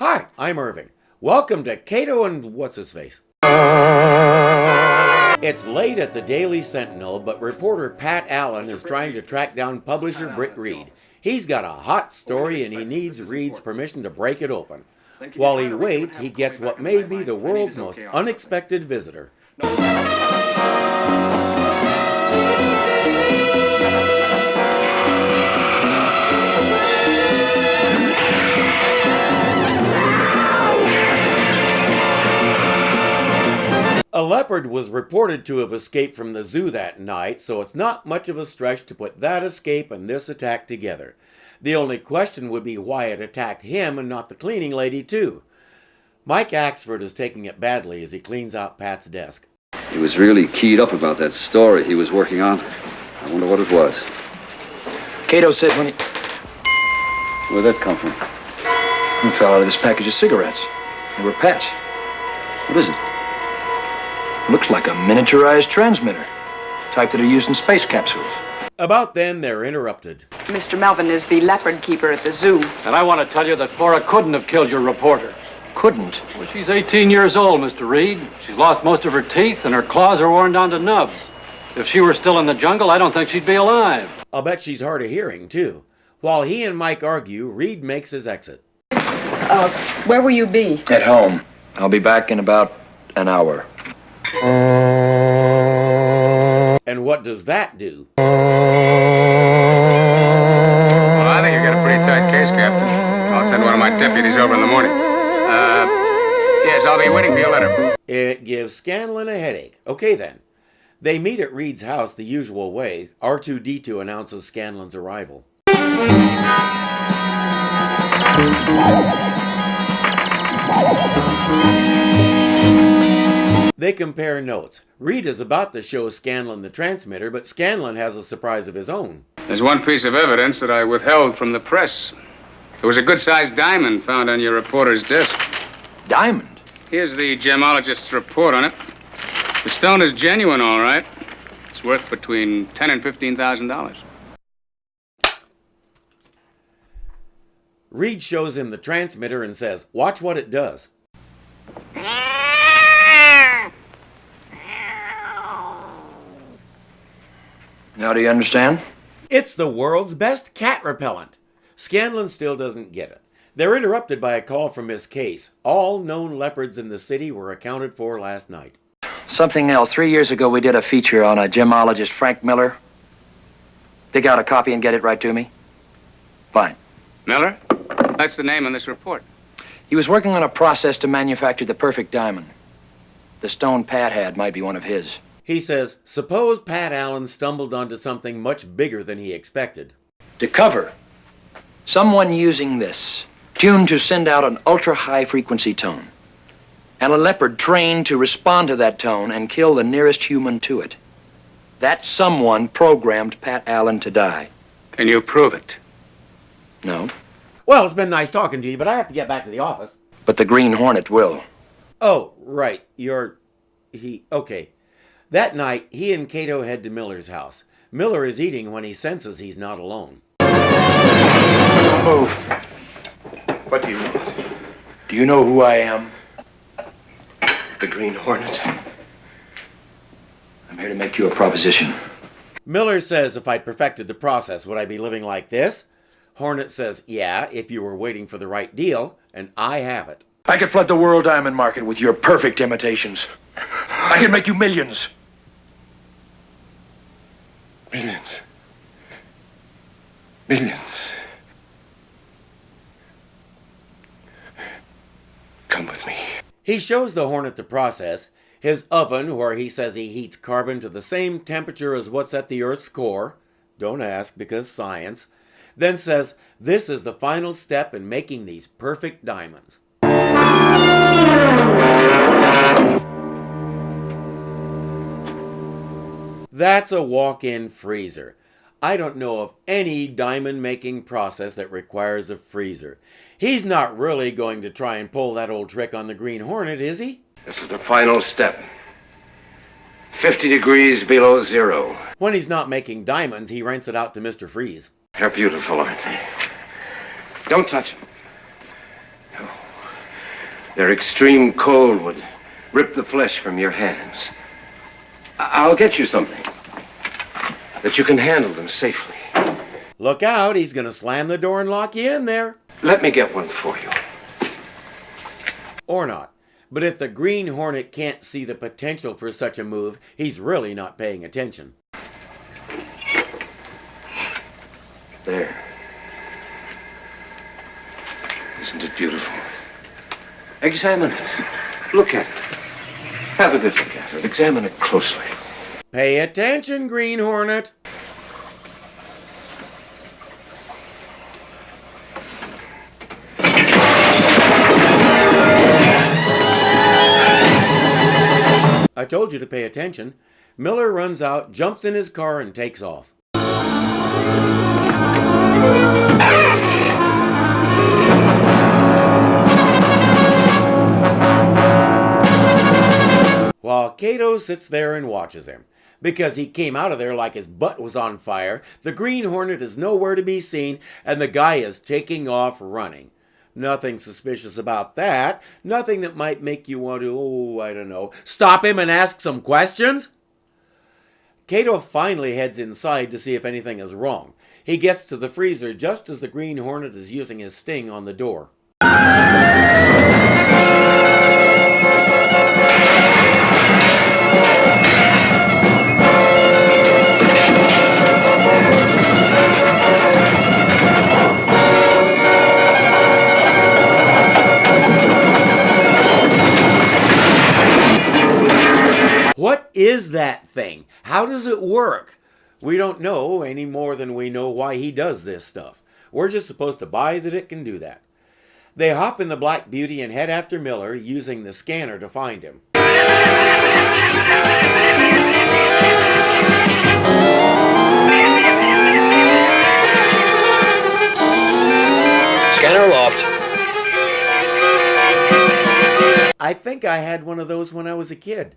Hi, I'm Irving. Welcome to Kato and Whatsisface. It's late at the Daily Sentinel, but reporter Pat Allen is trying to track down publisher Britt Reed. He's got a hot story and he needs Reed's permission to break it open. While he waits, he gets what may be the world's most unexpected visitor. A leopard was reported to have escaped from the zoo that night, so it's not much of a stretch to put that escape and this attack together. The only question would be why it attacked him and not the cleaning lady too. Mike Axford is taking it badly as he cleans out Pat's desk. He was really keyed up about that story he was working on. I wonder what it was. Kato said when he... Where'd that come from? It fell out of this package of cigarettes. They were Pat's. What is it? Looks like a miniaturized transmitter. Type that are used in space capsules. About then, they're interrupted. Mr. Melvin is the leopard keeper at the zoo. And I want to tell you that Flora couldn't have killed your reporter. Couldn't? Well, she's 18 years old, Mr. Reed. She's lost most of her teeth, and her claws are worn down to nubs. If she were still in the jungle, I don't think she'd be alive. I'll bet she's hard of hearing, too. While he and Mike argue, Reed makes his exit. Where will you be? At home. I'll be back in about an hour. And what does that do? Well, I think you got a pretty tight case, Captain. I'll send one of my deputies over in the morning. Yes, I'll be waiting for your letter. It gives Scanlon a headache. Okay, then. They meet at Reed's house the usual way. R2-D2 announces Scanlon's arrival. They compare notes. Reed is about to show Scanlon the transmitter, but Scanlon has a surprise of his own. There's one piece of evidence that I withheld from the press. There was a good-sized diamond found on your reporter's desk. Diamond? Here's the gemologist's report on it. The stone is genuine, all right. It's worth between $10,000 and $15,000. Reed shows him the transmitter and says, "Watch what it does." Now do you understand? It's the world's best cat repellent. Scanlon still doesn't get it. They're interrupted by a call from Miss Case. All known leopards in the city were accounted for last night. Something else. 3 years ago, we did a feature on a gemologist, Frank Miller. Dig out a copy and get it right to me. Fine. Miller? That's the name on this report. He was working on a process to manufacture the perfect diamond. The stone Pat had might be one of his. He says, suppose Pat Allen stumbled onto something much bigger than he expected. To cover. Someone using this, tuned to send out an ultra-high frequency tone. And a leopard trained to respond to that tone and kill the nearest human to it. That someone programmed Pat Allen to die. Can you prove it? No. Well, it's been nice talking to you, but I have to get back to the office. But the Green Hornet will. Oh, right. Okay. That night, he and Kato head to Miller's house. Miller is eating when he senses he's not alone. Don't move. What do you want? Do you know who I am? The Green Hornet. I'm here to make you a proposition. Miller says if I'd perfected the process, would I be living like this? Hornet says, yeah, if you were waiting for the right deal, and I have it. I could flood the world diamond market with your perfect imitations. I could make you millions. Millions. Millions. Come with me. He shows the Hornet the process, his oven where he says he heats carbon to the same temperature as what's at the Earth's core. Don't ask, because science. Then says, this is the final step in making these perfect diamonds. That's a walk-in freezer. I don't know of any diamond-making process that requires a freezer. He's not really going to try and pull that old trick on the Green Hornet, is he? This is the final step. 50 degrees below zero. When he's not making diamonds, he rents it out to Mr. Freeze. They're beautiful, aren't they? Don't touch them. No. Their extreme cold would rip the flesh from your hands. I'll get you something that you can handle them safely. Look out, he's going to slam the door and lock you in there. Let me get one for you. Or not. But if the Green Hornet can't see the potential for such a move, he's really not paying attention. There. Isn't it beautiful? Examine it. Look at it. Have a good look at it. Examine it closely. Pay attention, Green Hornet. I told you to pay attention. Miller runs out, jumps in his car, and takes off. While Kato sits there and watches him. Because he came out of there like his butt was on fire, the Green Hornet is nowhere to be seen, and the guy is taking off running. Nothing suspicious about that. Nothing that might make you want to, stop him and ask some questions? Kato finally heads inside to see if anything is wrong. He gets to the freezer just as the Green Hornet is using his sting on the door. What is that thing? How does it work? We don't know any more than we know why he does this stuff. We're just supposed to buy that it can do that. They hop in the Black Beauty and head after Miller, using the scanner to find him. Scanner aloft. I think I had one of those when I was a kid.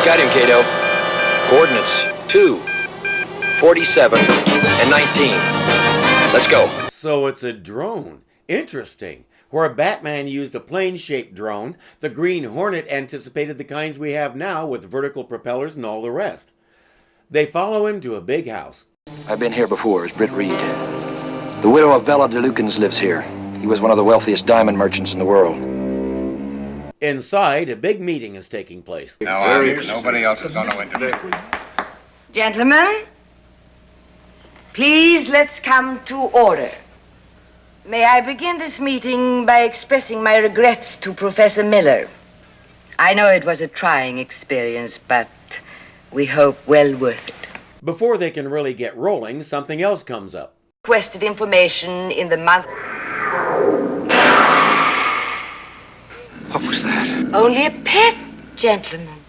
Got him, Kato. Coordinates 2, 47, and 19. Let's go. So it's a drone. Interesting. Where Batman used a plane-shaped drone, the Green Hornet anticipated the kinds we have now with vertical propellers and all the rest. They follow him to a big house. I've been here before. It's Britt Reed. The widow of Bella DeLukens lives here. He was one of the wealthiest diamond merchants in the world. Inside, a big meeting is taking place. No, I'm here. Nobody else is going to interview. Gentlemen, please let's come to order. May I begin this meeting by expressing my regrets to Professor Miller. I know it was a trying experience, but we hope well worth it. Before they can really get rolling, something else comes up. Requested information in the month... What was that? Only a pet, gentlemen.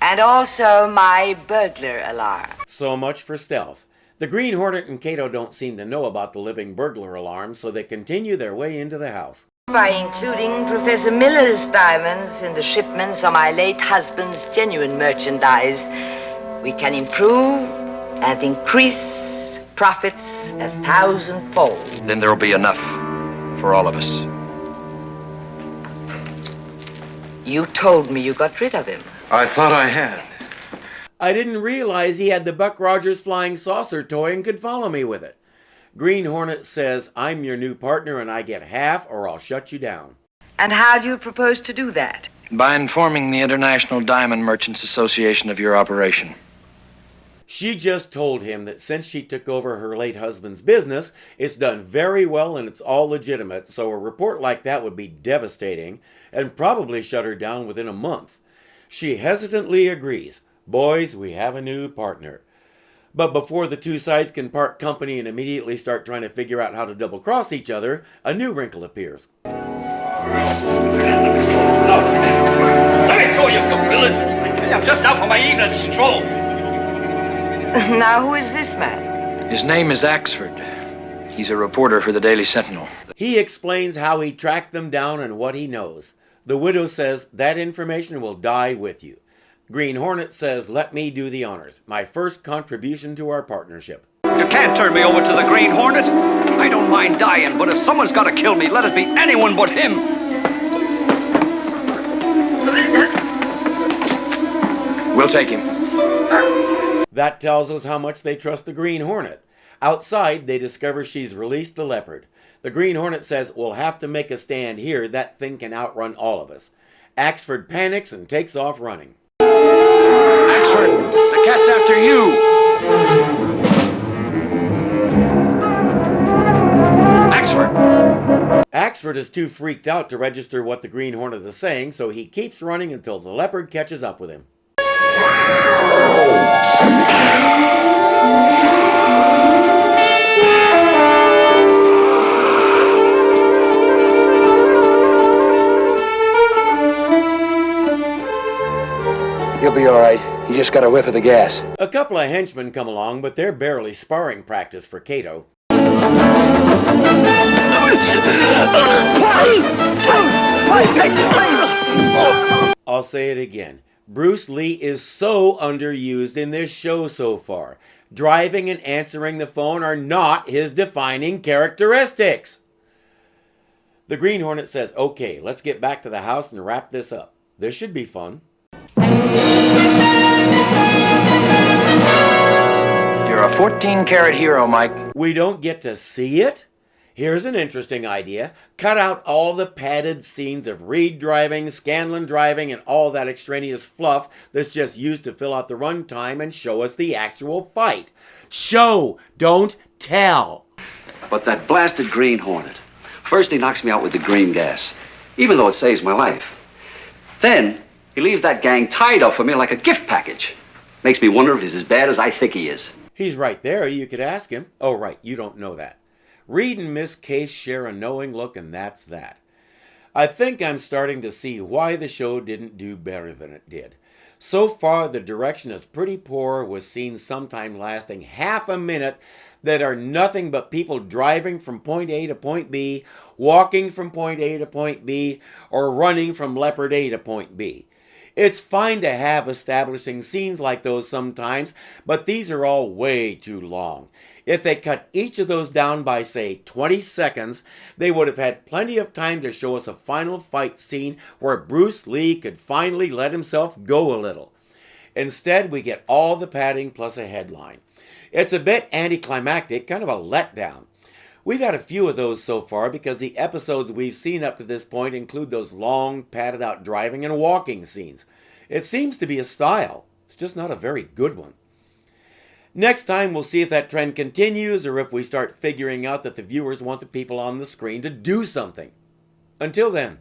And also my burglar alarm. So much for stealth. The Green Hornet and Kato don't seem to know about the living burglar alarm, so they continue their way into the house. By including Professor Miller's diamonds in the shipments of my late husband's genuine merchandise, we can improve and increase profits 1,000-fold. Then there'll be enough for all of us. You told me you got rid of him. I thought I had. I didn't realize he had the Buck Rogers flying saucer toy and could follow me with it. Green Hornet says, I'm your new partner and I get half or I'll shut you down. And how do you propose to do that? By informing the International Diamond Merchants Association of your operation. She just told him that since she took over her late husband's business, it's done very well and it's all legitimate, so a report like that would be devastating and probably shut her down within a month. She hesitantly agrees. Boys, we have a new partner. But before the two sides can part company and immediately start trying to figure out how to double-cross each other, a new wrinkle appears. Let me go, you gorillas. I'm just out for my evening stroll. Now, who is this man? His name is Axford. He's a reporter for the Daily Sentinel. He explains how he tracked them down and what he knows. The widow says that information will die with you. Green Hornet says, let me do the honors. My first contribution to our partnership. You can't turn me over to the Green Hornet. I don't mind dying, but if someone's got to kill me, let it be anyone but him. We'll take him. That tells us how much they trust the Green Hornet. Outside, they discover she's released the leopard. The Green Hornet says, we'll have to make a stand here. That thing can outrun all of us. Axford panics and takes off running. Axford, the cat's after you. Axford. Axford is too freaked out to register what the Green Hornet is saying, so he keeps running until the leopard catches up with him. You'll be all right. You just got a whiff of the gas. A couple of henchmen come along, but they're barely sparring practice for Kato. I'll say it again. Bruce Lee is so underused in this show so far. Driving and answering the phone are not his defining characteristics. The Green Hornet says, okay, let's get back to the house and wrap this up. This should be fun. You're a 14-karat hero, Mike. We don't get to see it? Here's an interesting idea. Cut out all the padded scenes of Reed driving, Scanlon driving, and all that extraneous fluff that's just used to fill out the runtime and show us the actual fight. Show, don't tell. But that blasted Green Hornet. First he knocks me out with the green gas, even though it saves my life. Then he leaves that gang tied up for me like a gift package. Makes me wonder if he's as bad as I think he is. He's right there. You could ask him. Oh, right. You don't know that. Reed and Miss Case share a knowing look, and that's that. I think I'm starting to see why the show didn't do better than it did. So far, the direction is pretty poor, with scenes sometimes lasting half a minute that are nothing but people driving from point A to point B, walking from point A to point B, or running from Leopard A to point B. It's fine to have establishing scenes like those sometimes, but these are all way too long. If they cut each of those down by, say, 20 seconds, they would have had plenty of time to show us a final fight scene where Bruce Lee could finally let himself go a little. Instead, we get all the padding plus a headline. It's a bit anticlimactic, kind of a letdown. We've had a few of those so far because the episodes we've seen up to this point include those long, padded-out driving and walking scenes. It seems to be a style. It's just not a very good one. Next time, we'll see if that trend continues or if we start figuring out that the viewers want the people on the screen to do something. Until then.